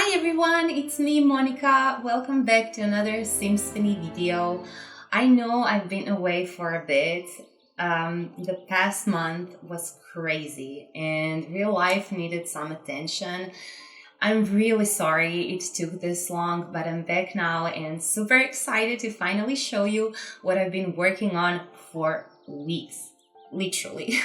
Hi everyone, it's me Monica. Welcome back to another Simsphony video. I know I've been away for a bit. The past month was crazy and real life needed some attention. I'm really sorry it took this long, but I'm back now and super excited to finally show you what I've been working on for weeks. Literally.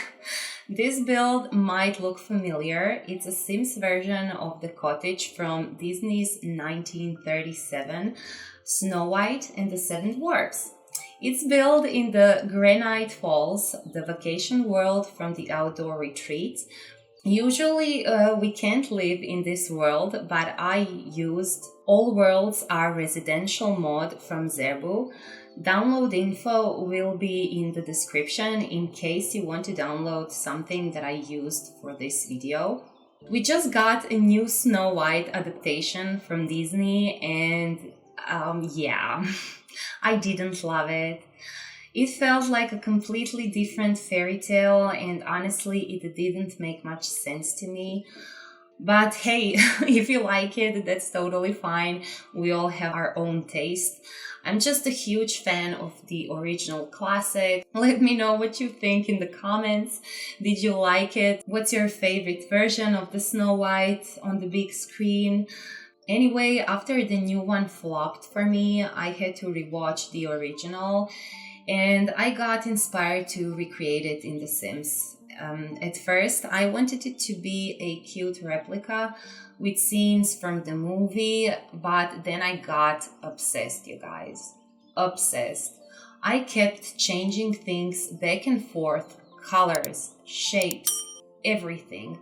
This build might look familiar. It's a Sims version of the cottage from Disney's 1937, Snow White and the Seven Dwarfs. It's built in the Granite Falls, the vacation world from the outdoor retreats. Usually we can't live in this world, but I used All Worlds Are Residential mod from Zerbu. Download info will be in the description in case you want to download something that I used for this video. We just got a new Snow White adaptation from Disney and yeah, I didn't love it. It felt like a completely different fairy tale and honestly it didn't make much sense to me. But hey, if you like it, that's totally fine. We all have our own taste. I'm just a huge fan of the original classic. Let me know what you think in the comments. Did you like it? What's your favorite version of the Snow White on the big screen? Anyway, after the new one flopped for me, I had to rewatch the original and I got inspired to recreate it in The Sims. At first, I wanted it to be a cute replica with scenes from the movie, but then I got obsessed, you guys. Obsessed. I kept changing things back and forth, colors, shapes, everything.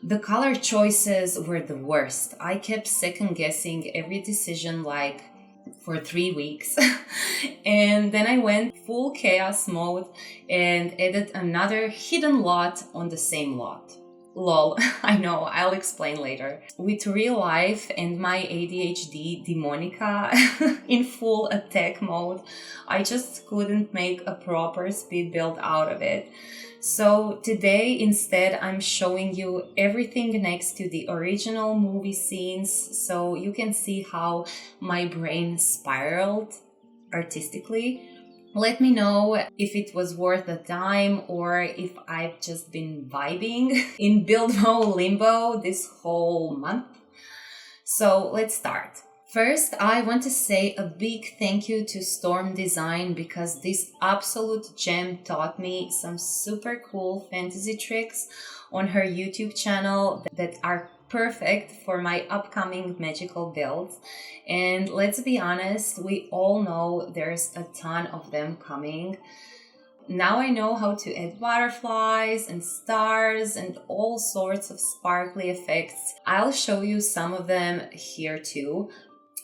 The color choices were the worst. I kept second guessing every decision like for 3 weeks and then I went full chaos mode and added another hidden lot on the same lot. Lol, I know, I'll explain later. With real life and my ADHD demonica in full attack mode, I just couldn't make a proper speed build out of it. So today instead I'm showing you everything next to the original movie scenes so you can see how my brain spiraled artistically. Let me know if it was worth the time or if I've just been vibing in build mode limbo this whole month. So let's start. First, I want to say a big thank you to Storm Design because this absolute gem taught me some super cool fantasy tricks on her YouTube channel that are perfect for my upcoming magical builds. And let's be honest, we all know there's a ton of them coming. Now I know how to add butterflies and stars and all sorts of sparkly effects. I'll show you some of them here too,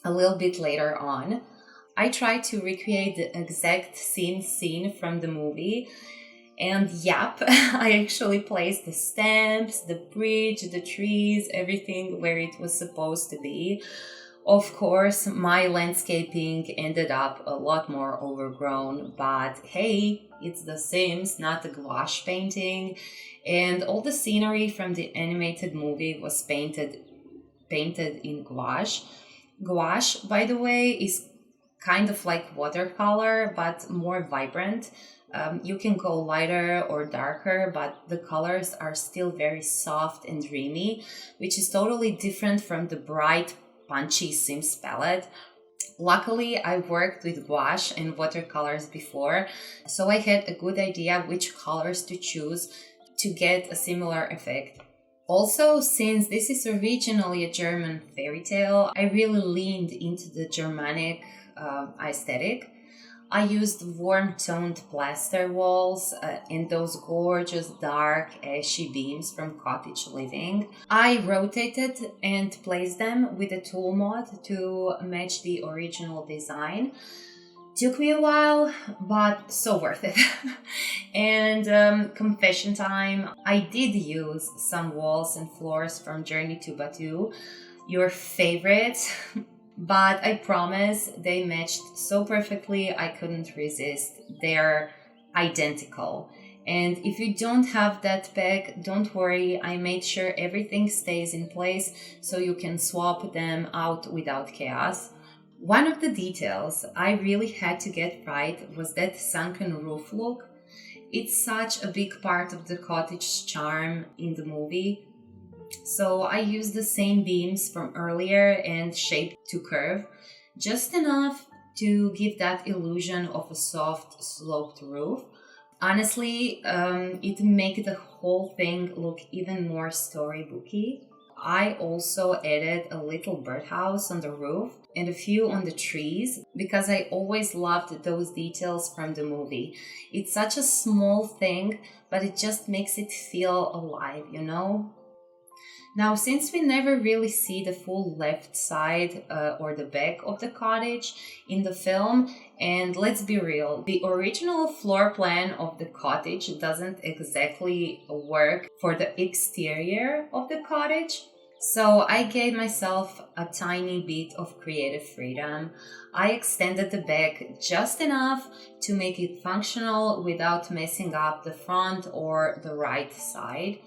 a little bit later on. I tried to recreate the exact scene from the movie. And yep, I actually placed the stamps, the bridge, the trees, everything where it was supposed to be. Of course, my landscaping ended up a lot more overgrown, but hey, it's The Sims, not a gouache painting. And all the scenery from the animated movie was painted in gouache. Gouache, by the way, is kind of like watercolor, but more vibrant. You can go lighter or darker, but the colors are still very soft and dreamy, which is totally different from the bright, punchy Sims palette. Luckily, I've worked with gouache and watercolors before, so I had a good idea which colors to choose to get a similar effect. Also, since this is originally a German fairy tale, I really leaned into the Germanic aesthetic. I used warm-toned plaster walls and those gorgeous dark ashy beams from cottage living. I rotated and placed them with a tool mod to match the original design. Took me a while, but so worth it. And confession time, I did use some walls and floors from Journey to Batu, your favorite. But I promise they matched so perfectly I couldn't resist. They're identical. And if you don't have that bag, don't worry, I made sure everything stays in place so you can swap them out without chaos. One of the details I really had to get right was that sunken roof look. It's such a big part of the cottage's charm in the movie. So I used the same beams from earlier and shaped to curve, just enough to give that illusion of a soft, sloped roof. Honestly, it made the whole thing look even more storybooky. I also added a little birdhouse on the roof and a few on the trees because I always loved those details from the movie. It's such a small thing, but it just makes it feel alive, you know? Now, since we never really see the full left side or the back of the cottage in the film, and let's be real, the original floor plan of the cottage doesn't exactly work for the exterior of the cottage. So I gave myself a tiny bit of creative freedom. I extended the back just enough to make it functional without messing up the front or the right side.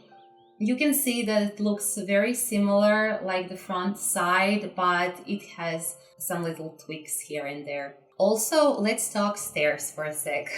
You can see that it looks very similar like the front side, but it has some little tweaks here and there. Also, let's talk stairs for a sec.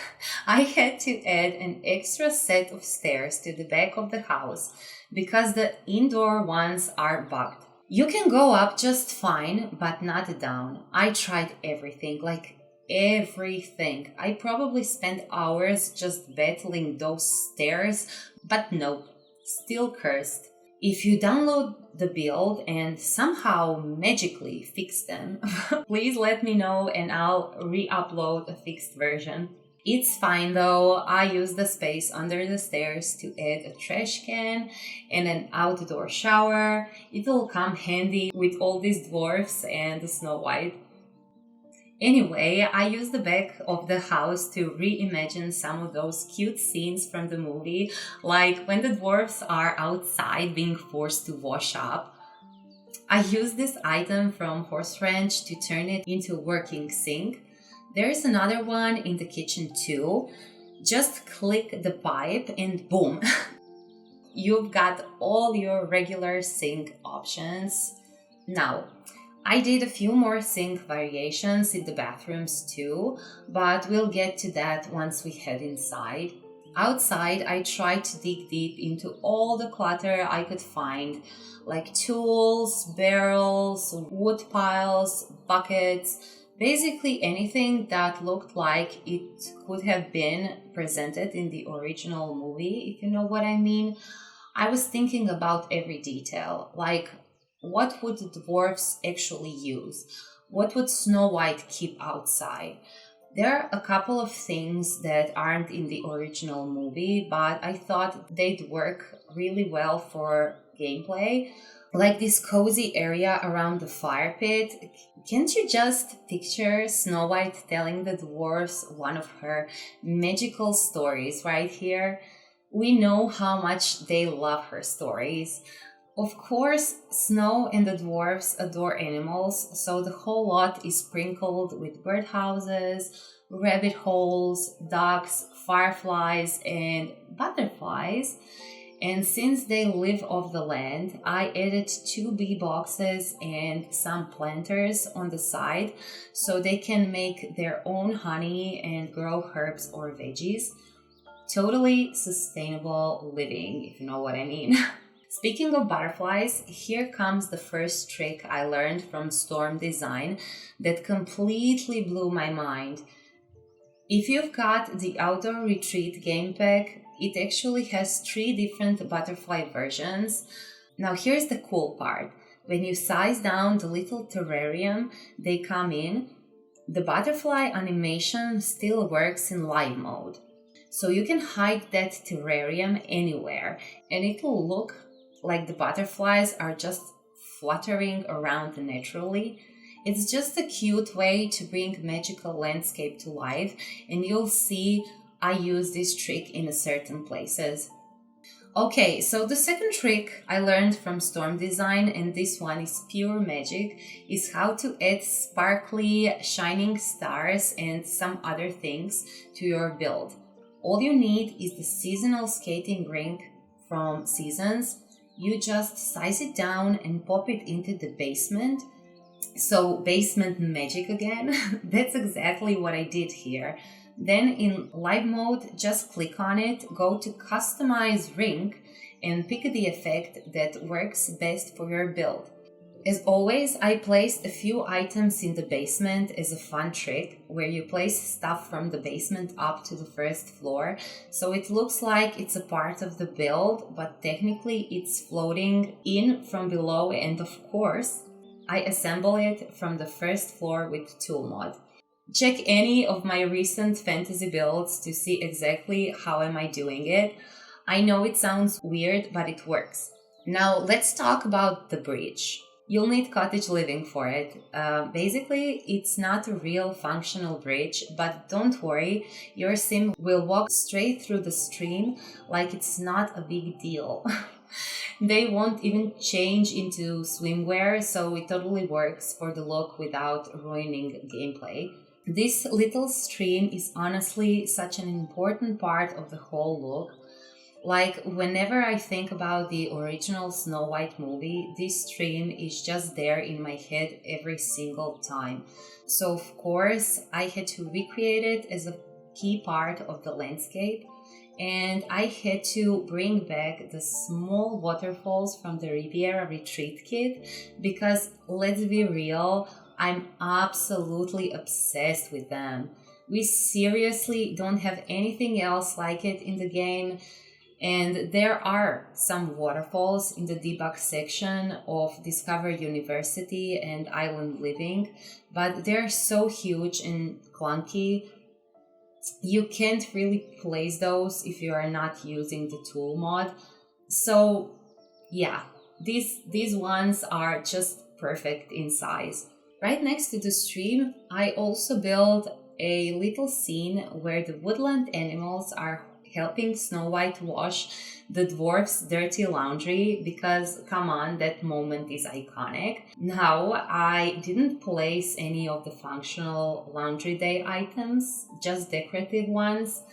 I had to add an extra set of stairs to the back of the house because the indoor ones are bugged. You can go up just fine, but not down. I tried everything, like everything. I probably spent hours just battling those stairs, but nope. Still cursed. If you download the build and somehow magically fix them, please let me know and I'll re-upload a fixed version. It's fine though, I use the space under the stairs to add a trash can and an outdoor shower. It'll come handy with all these dwarfs and the Snow White. Anyway, I used the back of the house to reimagine some of those cute scenes from the movie, like when the dwarfs are outside being forced to wash up. I used this item from Horse Ranch to turn it into a working sink. There is another one in the kitchen too. Just click the pipe and boom, you've got all your regular sink options. Now, I did a few more sink variations in the bathrooms too, but we'll get to that once we head inside. Outside, I tried to dig deep into all the clutter I could find, like tools, barrels, wood piles, buckets, basically anything that looked like it could have been presented in the original movie, if you know what I mean. I was thinking about every detail, like what would the dwarfs actually use? What would Snow White keep outside? There are a couple of things that aren't in the original movie, but I thought they'd work really well for gameplay. Like this cozy area around the fire pit. Can't you just picture Snow White telling the dwarfs one of her magical stories right here? We know how much they love her stories. Of course, Snow and the dwarfs adore animals, so the whole lot is sprinkled with birdhouses, rabbit holes, ducks, fireflies, and butterflies. And since they live off the land, I added 2 bee boxes and some planters on the side so they can make their own honey and grow herbs or veggies. Totally sustainable living, if you know what I mean. Speaking of butterflies, here comes the first trick I learned from Storm Design that completely blew my mind. If you've got the Outdoor Retreat game pack, it actually has 3 different butterfly versions. Now here's the cool part. When you size down the little terrarium they come in, the butterfly animation still works in live mode. So you can hide that terrarium anywhere and it'll look like the butterflies are just fluttering around naturally. It's just a cute way to bring magical landscape to life, and you'll see I use this trick in certain places. Okay, so the second trick I learned from Storm Design, and this one is pure magic, is how to add sparkly, shining stars and some other things to your build. All you need is the seasonal skating rink from Seasons. You just size it down and pop it into the basement. So basement magic again. That's exactly what I did here. Then in live mode, just click on it, go to customize rink and pick the effect that works best for your build. As always, I placed a few items in the basement as a fun trick, where you place stuff from the basement up to the first floor, so it looks like it's a part of the build, but technically it's floating in from below, and of course, I assemble it from the first floor with tool mod. Check any of my recent fantasy builds to see exactly how am I doing it. I know it sounds weird, but it works. Now let's talk about the bridge. You'll need cottage living for it. Basically, it's not a real functional bridge, but don't worry, your sim will walk straight through the stream like it's not a big deal. They won't even change into swimwear, so it totally works for the look without ruining gameplay. This little stream is honestly such an important part of the whole look. Like, whenever I think about the original Snow White movie, this stream is just there in my head every single time. So, of course, I had to recreate it as a key part of the landscape. And I had to bring back the small waterfalls from the Riviera Retreat kit because, let's be real, I'm absolutely obsessed with them. We seriously don't have anything else like it in the game. And there are some waterfalls in the debug section of Discover University and Island Living, but they're so huge and clunky, you can't really place those if you are not using the tool mod. So yeah, these ones are just perfect in size. Right next to the stream, I also built a little scene where the woodland animals are helping Snow White wash the dwarf's dirty laundry because, come on, that moment is iconic. Now, I didn't place any of the functional laundry day items, just decorative ones.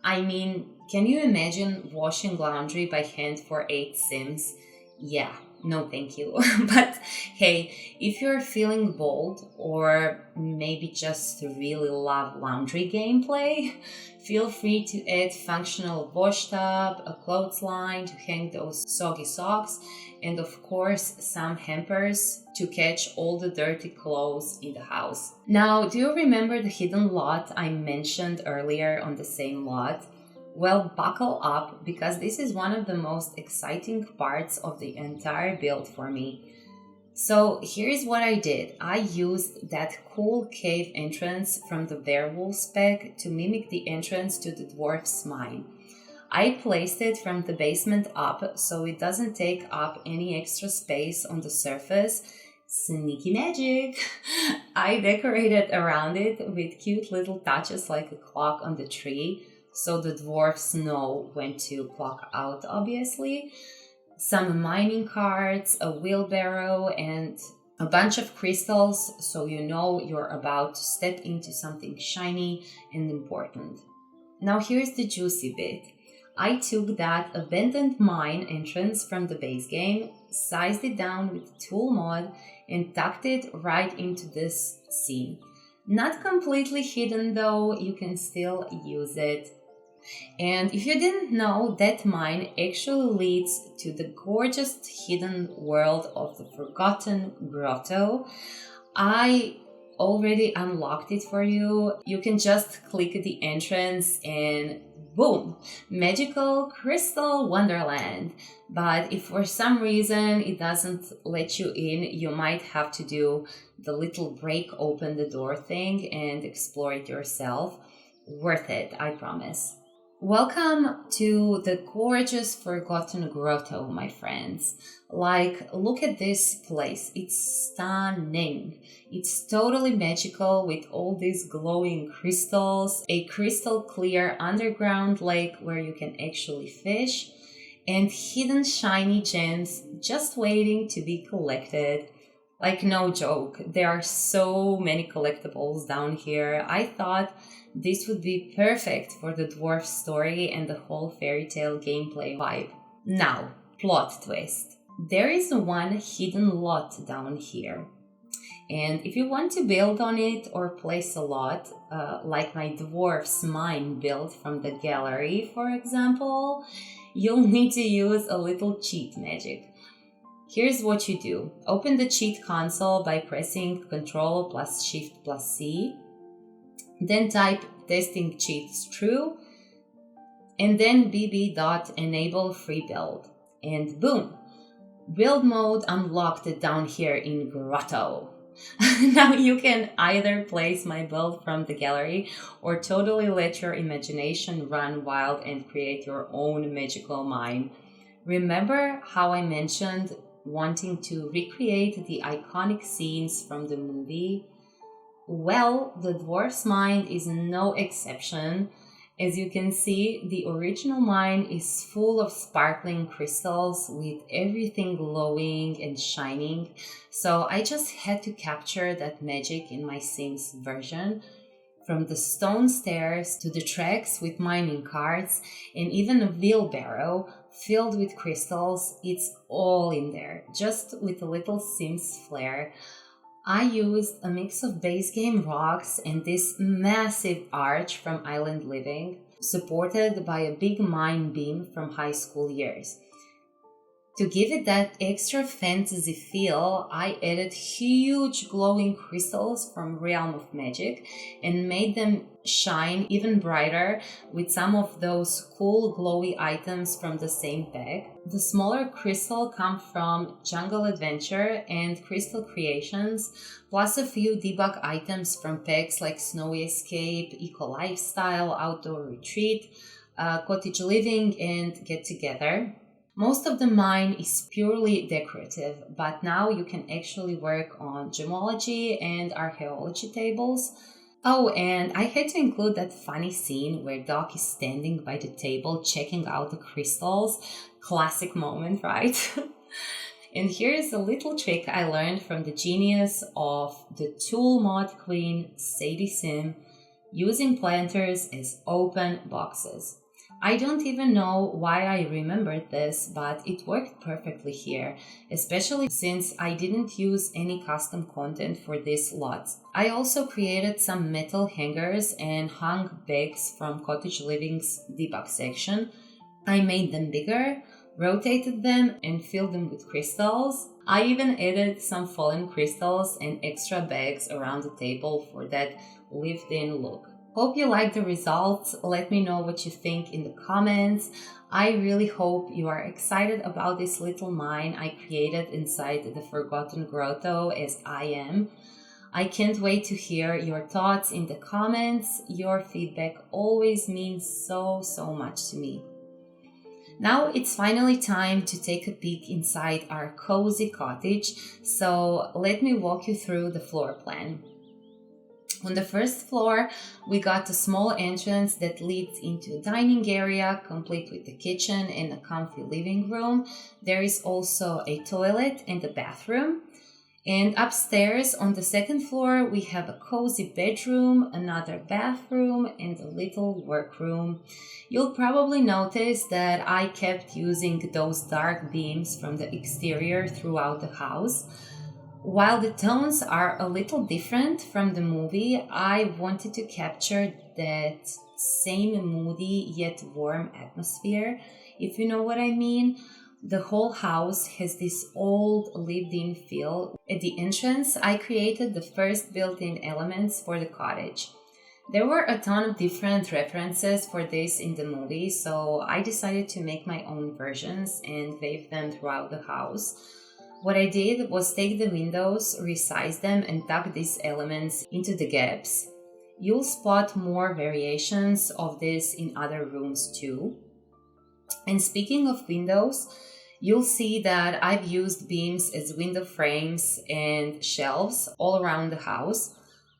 I mean, can you imagine washing laundry by hand for 8 Sims? Yeah, no thank you. But hey, if you're feeling bold or maybe just really love laundry gameplay, feel free to add functional wash tub, a clothesline to hang those soggy socks, and of course some hampers to catch all the dirty clothes in the house. Now, do you remember the hidden lot I mentioned earlier on the same lot? Well, buckle up because this is one of the most exciting parts of the entire build for me. So here's what I did. I used that cool cave entrance from the werewolf spec to mimic the entrance to the dwarf's mine. I placed it from the basement up so it doesn't take up any extra space on the surface. Sneaky magic! I decorated around it with cute little touches like a clock on the tree, so the dwarfs know when to clock out, obviously. Some mining carts, a wheelbarrow, and a bunch of crystals, so you know you're about to step into something shiny and important. Now here's the juicy bit. I took that abandoned mine entrance from the base game, sized it down with tool mod, and tucked it right into this scene. Not completely hidden though, you can still use it. And if you didn't know, that mine actually leads to the gorgeous hidden world of the Forgotten Grotto. I already unlocked it for you. You can just click the entrance and boom, magical crystal wonderland. But if for some reason it doesn't let you in, you might have to do the little break open the door thing and explore it yourself. Worth it, I promise. Welcome to the gorgeous Forgotten Grotto, my friends. Like, look at this place. It's stunning. It's totally magical with all these glowing crystals, a crystal clear underground lake where you can actually fish, and hidden shiny gems just waiting to be collected. Like, no joke, there are so many collectibles down here. I thought this would be perfect for the dwarf story and the whole fairy tale gameplay vibe. Now, plot twist. There is one hidden lot down here. And if you want to build on it or place a lot, like my dwarf's mine built from the gallery, for example, you'll need to use a little cheat magic. Here's what you do. Open the cheat console by pressing Ctrl plus Shift plus C. Then type testing cheats true. And then bb.enable free build. And boom! Build mode unlocked down here in Grotto. Now you can either place my build from the gallery or totally let your imagination run wild and create your own magical mine. Remember how I mentioned wanting to recreate the iconic scenes from the movie? Well, the dwarf's mine is no exception. As you can see, the original mine is full of sparkling crystals with everything glowing and shining. So I just had to capture that magic in my Sims version. From the stone stairs to the tracks with mining carts and even a wheelbarrow filled with crystals, it's all in there, just with a little Sims flair. I used a mix of base game rocks and this massive arch from Island Living, supported by a big mine beam from high school years. To give it that extra fantasy feel, I added huge glowing crystals from Realm of Magic and made them shine even brighter with some of those cool glowy items from the same pack. The smaller crystal come from Jungle Adventure and Crystal Creations, plus a few debug items from packs like Snowy Escape, Eco Lifestyle, Outdoor Retreat, Cottage Living, and Get Together. Most of the mine is purely decorative, but now you can actually work on gemology and archaeology tables. Oh, and I had to include that funny scene where Doc is standing by the table checking out the crystals. Classic moment, right? And here's a little trick I learned from the genius of the tool mod queen, Sadie Sim, using planters as open boxes. I don't even know why I remembered this, but it worked perfectly here, especially since I didn't use any custom content for this lot. I also created some metal hangers and hung bags from Cottage Living's debug section. I made them bigger, rotated them, and filled them with crystals. I even added some fallen crystals and extra bags around the table for that lived-in look. Hope you like the results. Let me know what you think in the comments. I really hope you are excited about this little mine I created inside the Forgotten Grotto, as I am. I can't wait to hear your thoughts in the comments. Your feedback always means so much to me. Now it's finally time to take a peek inside our cozy cottage, so let me walk you through the floor plan. On the first floor, we got a small entrance that leads into a dining area, complete with the kitchen and a comfy living room. There is also a toilet and a bathroom. And upstairs on the second floor, we have a cozy bedroom, another bathroom, and a little workroom. You'll probably notice that I kept using those dark beams from the exterior throughout the house. While the tones are a little different from the movie, I wanted to capture that same moody yet warm atmosphere, if you know what I mean. The whole house has this old lived-in feel. At the entrance, I created the first built-in elements for the cottage. There were a ton of different references for this in the movie, so I decided to make my own versions and wave them throughout the house. What I did was take the windows, resize them, and tuck these elements into the gaps. You'll spot more variations of this in other rooms too. And speaking of windows, you'll see that I've used beams as window frames and shelves all around the house.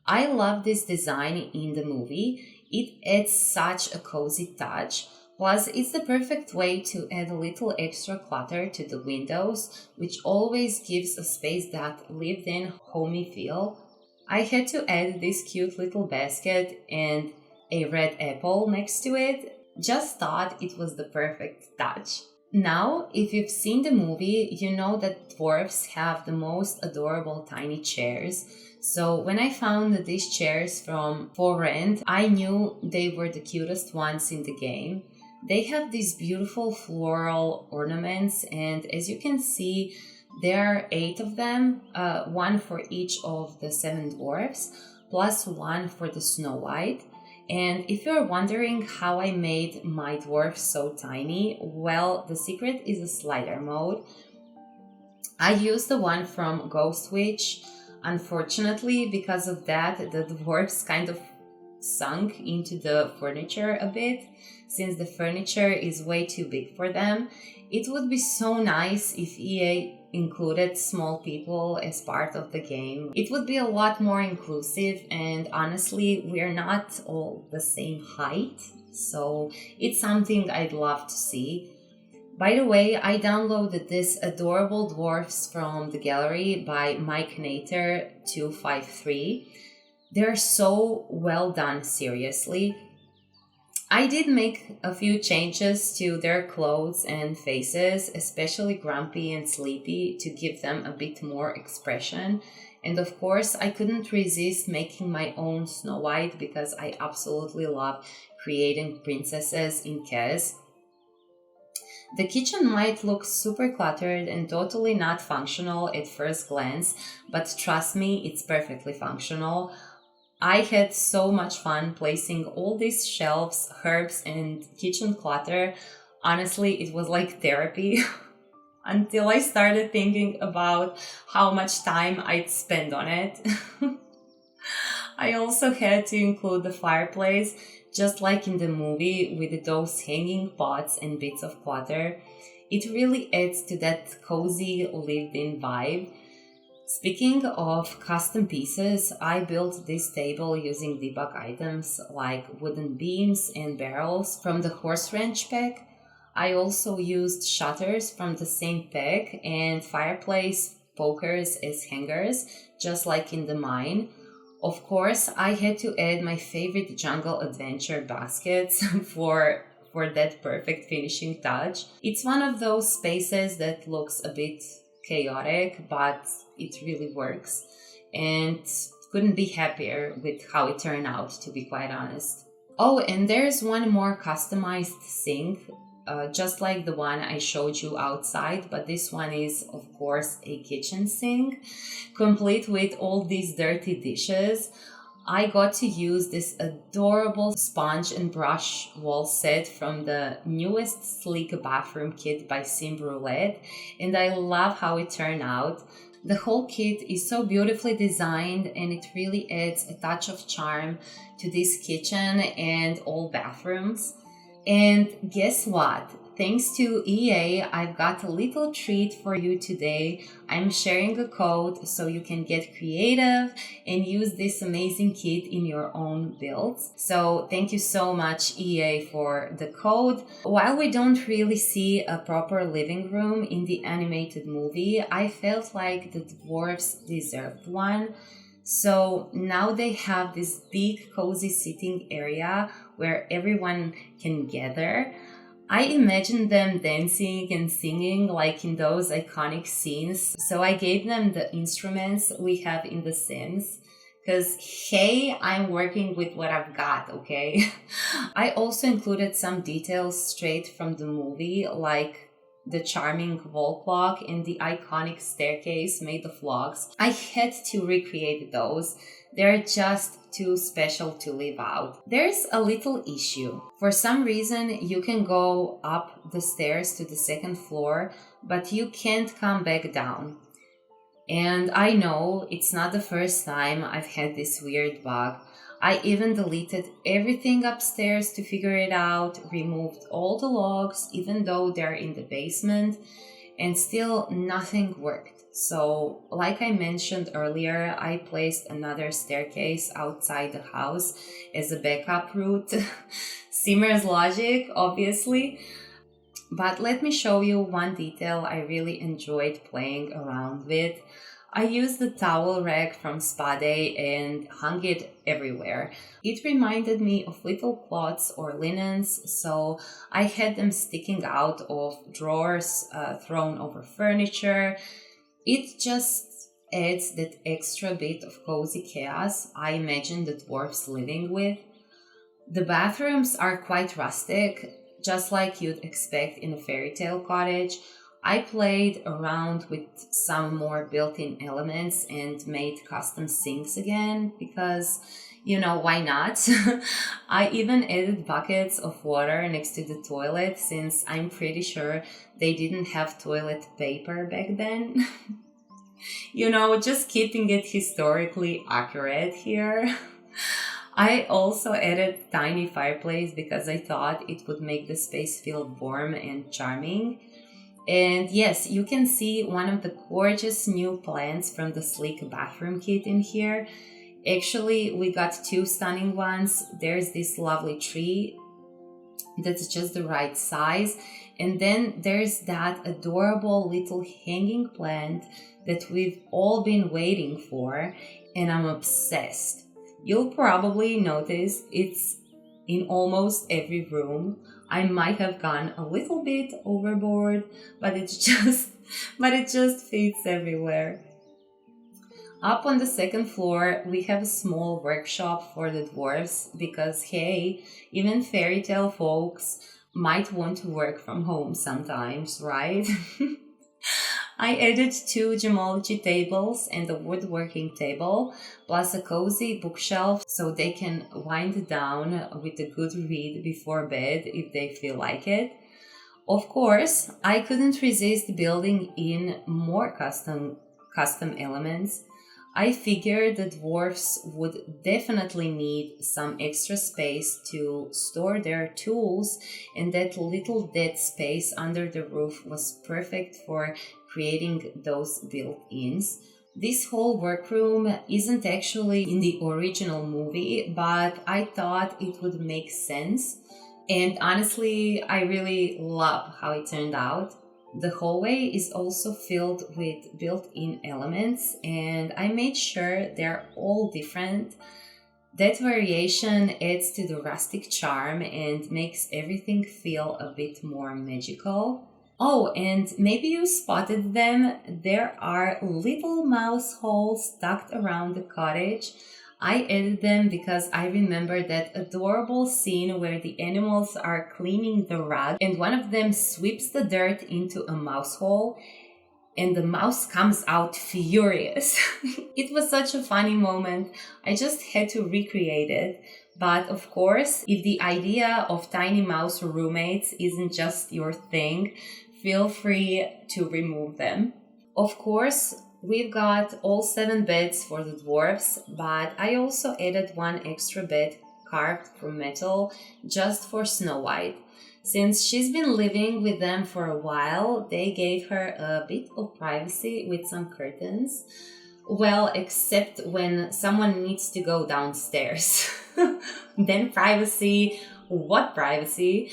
I love this design in the movie. It adds such a cozy touch. Plus, it's the perfect way to add a little extra clutter to the windows, which always gives a space that lived-in, homey feel. I had to add this cute little basket and a red apple next to it. Just thought it was the perfect touch. Now, if you've seen the movie, you know that dwarfs have the most adorable tiny chairs. So when I found these chairs from for rent, I knew they were the cutest ones in the game. They have these beautiful floral ornaments, and as you can see, there are 8 of them, one for each of the 7 dwarfs, plus one for the Snow White. And if you're wondering how I made my dwarf so tiny, well, the secret is a slider mode. I used the one from Ghost Witch. Unfortunately, because of that, the dwarfs kind of sunk into the furniture a bit, since the furniture is way too big for them. It would be so nice if EA included small people as part of the game. It would be a lot more inclusive, and honestly, we're not all the same height, so it's something I'd love to see. By the way, I downloaded this adorable dwarfs from the gallery by Mike Nater 253. They're so well done, seriously. I did make a few changes to their clothes and faces, especially Grumpy and Sleepy, to give them a bit more expression. And of course, I couldn't resist making my own Snow White because I absolutely love creating princesses in Kez. The kitchen might look super cluttered and totally not functional at first glance, but trust me, it's perfectly functional. I had so much fun placing all these shelves, herbs, and kitchen clutter. Honestly, it was like therapy until I started thinking about how much time I'd spend on it. I also had to include the fireplace, just like in the movie, with those hanging pots and bits of clutter. It really adds to that cozy lived-in vibe. Speaking of custom pieces, I built this table using debug items like wooden beams and barrels from the horse ranch pack. I also used shutters from the same pack and fireplace pokers as hangers, just like in the mine. Of course, I had to add my favorite jungle adventure baskets for that perfect finishing touch. It's one of those spaces that looks a bit chaotic, but it really works, and couldn't be happier with how it turned out, to be quite honest. Oh, and there's one more customized sink, just like the one I showed you outside, but this one is, of course, a kitchen sink, complete with all these dirty dishes. I got to use this adorable sponge and brush wall set from the newest sleek bathroom kit by Simbrulette, and I love how it turned out. The whole kit is so beautifully designed, and it really adds a touch of charm to this kitchen and all bathrooms. And guess what? Thanks to EA, I've got a little treat for you today. I'm sharing a code so you can get creative and use this amazing kit in your own builds. So thank you so much, EA, for the code. While we don't really see a proper living room in the animated movie, I felt like the dwarfs deserved one. So now they have this big cozy sitting area where everyone can gather. I imagine them dancing and singing like in those iconic scenes, so I gave them the instruments we have in The Sims. Because, hey, I'm working with what I've got, okay? I also included some details straight from the movie, like the charming wall clock and the iconic staircase made of logs. I had to recreate those. They're just too special to leave out. There's a little issue. For some reason, you can go up the stairs to the second floor, but you can't come back down. And I know it's not the first time I've had this weird bug. I even deleted everything upstairs to figure it out, removed all the logs, even though they're in the basement, and still nothing worked. So, like I mentioned earlier, I placed another staircase outside the house as a backup route. Seemer's logic, obviously. But let me show you one detail I really enjoyed playing around with. I used the towel rack from Spa Day and hung it everywhere. It reminded me of little cloths or linens, so I had them sticking out of drawers thrown over furniture. It just adds that extra bit of cozy chaos I imagine the dwarfs living with. The bathrooms are quite rustic, just like you'd expect in a fairy tale cottage. I played around with some more built in elements and made custom sinks again because, why not? I even added buckets of water next to the toilet since I'm pretty sure they didn't have toilet paper back then. Just keeping it historically accurate here. I also added tiny fireplace because I thought it would make the space feel warm and charming. And yes, you can see one of the gorgeous new plants from the sleek bathroom kit in here. Actually, we got two stunning ones. There's this lovely tree that's just the right size. And then there's that adorable little hanging plant that we've all been waiting for. And I'm obsessed. You'll probably notice it's in almost every room. I might have gone a little bit overboard, but it just fits everywhere. Up on the second floor, we have a small workshop for the dwarves because hey, even fairy tale folks might want to work from home sometimes, right? I added two gemology tables and a woodworking table, plus a cozy bookshelf so they can wind down with a good read before bed if they feel like it. Of course, I couldn't resist building in more custom elements. I figured the dwarfs would definitely need some extra space to store their tools, and that little dead space under the roof was perfect for creating those built-ins. This whole workroom isn't actually in the original movie, but I thought it would make sense. And honestly, I really love how it turned out. The hallway is also filled with built-in elements, and I made sure they're all different. That variation adds to the rustic charm and makes everything feel a bit more magical. Oh, and maybe you spotted them. There are little mouse holes tucked around the cottage. I added them because I remember that adorable scene where the animals are cleaning the rug and one of them sweeps the dirt into a mouse hole and the mouse comes out furious. It was such a funny moment. I just had to recreate it. But of course, if the idea of tiny mouse roommates isn't just your thing, feel free to remove them. Of course, we've got all 7 beds for the dwarfs, but I also added one extra bed carved from metal just for Snow White. Since she's been living with them for a while, they gave her a bit of privacy with some curtains. Well, except when someone needs to go downstairs. Then privacy, what privacy?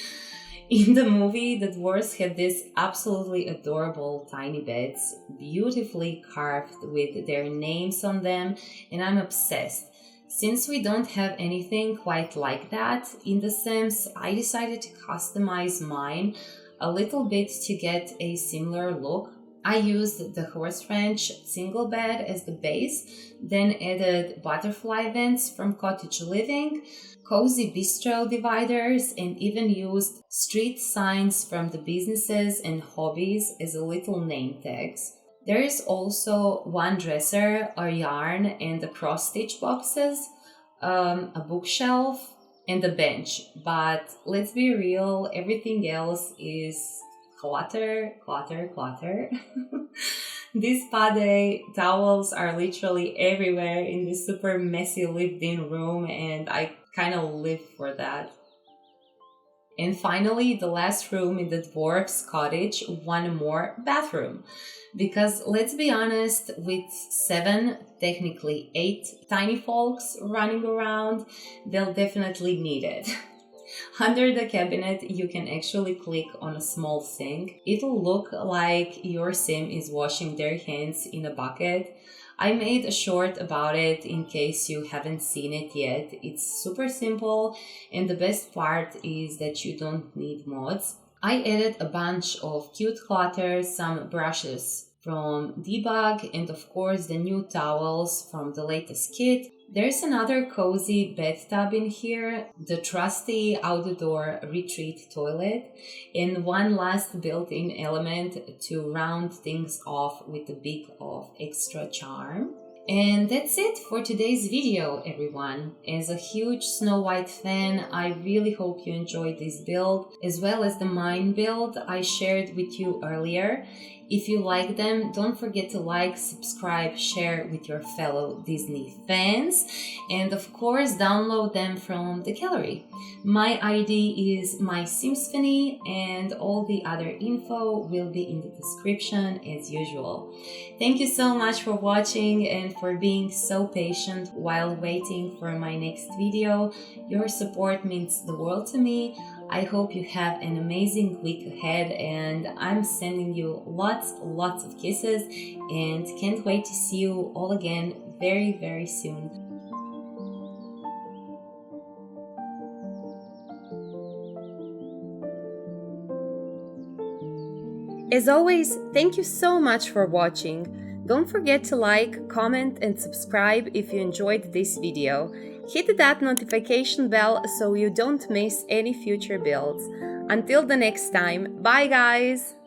In the movie, the dwarves had these absolutely adorable tiny beds, beautifully carved with their names on them, and I'm obsessed. Since we don't have anything quite like that in The Sims, I decided to customize mine a little bit to get a similar look. I used the horse ranch single bed as the base, then added butterfly vents from cottage living, cozy bistro dividers, and even used street signs from the businesses and hobbies as a little name tags. There is also one dresser, a yarn, and the cross-stitch boxes, a bookshelf, and a bench. But let's be real, everything else is clutter, clutter, clutter. These spa day towels are literally everywhere in this super messy lived-in room, and I kind of live for that. And finally, the last room in the Dwarfs Cottage, one more bathroom. Because let's be honest, with 7, technically 8 tiny folks running around, they'll definitely need it. Under the cabinet, you can actually click on a small sink. It'll look like your sim is washing their hands in a bucket. I made a short about it in case you haven't seen it yet. It's super simple, and the best part is that you don't need mods. I added a bunch of cute clutter, some brushes from Debug, and of course the new towels from the latest kit. There's another cozy bathtub in here, the trusty outdoor retreat toilet, and one last built-in element to round things off with a bit of extra charm. And that's it for today's video, everyone. As a huge Snow White fan, I really hope you enjoyed this build, as well as the mine build I shared with you earlier. If you like them, don't forget to like, subscribe, share with your fellow Disney fans, and of course download them from the gallery. My ID is Mysimsphony, and all the other info will be in the description as usual. Thank you so much for watching and for being so patient while waiting for my next video. Your support means the world to me. I hope you have an amazing week ahead, and I'm sending you lots of kisses and can't wait to see you all again very soon. As always, thank you so much for watching. Don't forget to like, comment and subscribe if you enjoyed this video. Hit that notification bell so you don't miss any future builds. Until the next time, bye guys!